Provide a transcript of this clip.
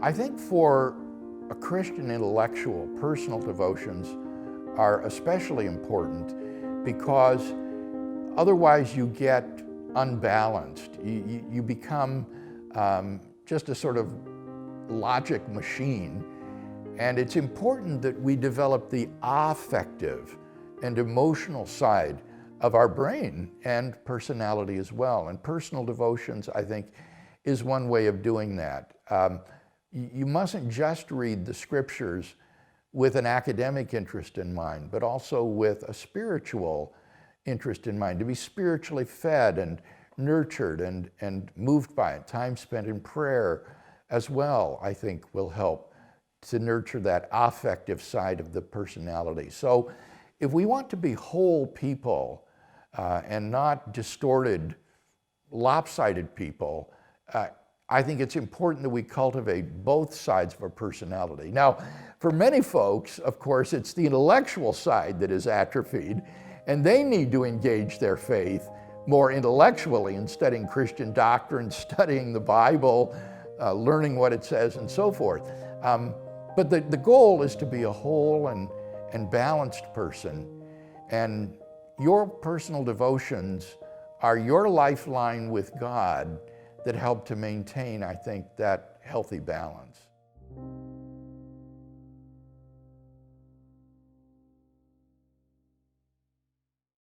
I think for a Christian intellectual, personal devotions are especially important because otherwise you get unbalanced. You become just a sort of logic machine. And it's important that we develop the affective and emotional side of our brain and personality as well. And personal devotions, I think, is one way of doing that. You mustn't just read the scriptures with an academic interest in mind, but also with a spiritual interest in mind, to be spiritually fed and nurtured and moved by it. Time spent in prayer as well, I think, will help to nurture that affective side of the personality. So if we want to be whole people and not distorted, lopsided people, I think it's important that we cultivate both sides of our personality. Now, for many folks, of course, it's the intellectual side that is atrophied, and they need to engage their faith more intellectually in studying Christian doctrine, studying the Bible, learning what it says, and so forth. But the goal is to be a whole and balanced person. And your personal devotions are your lifeline with God that help to maintain, I think, that healthy balance.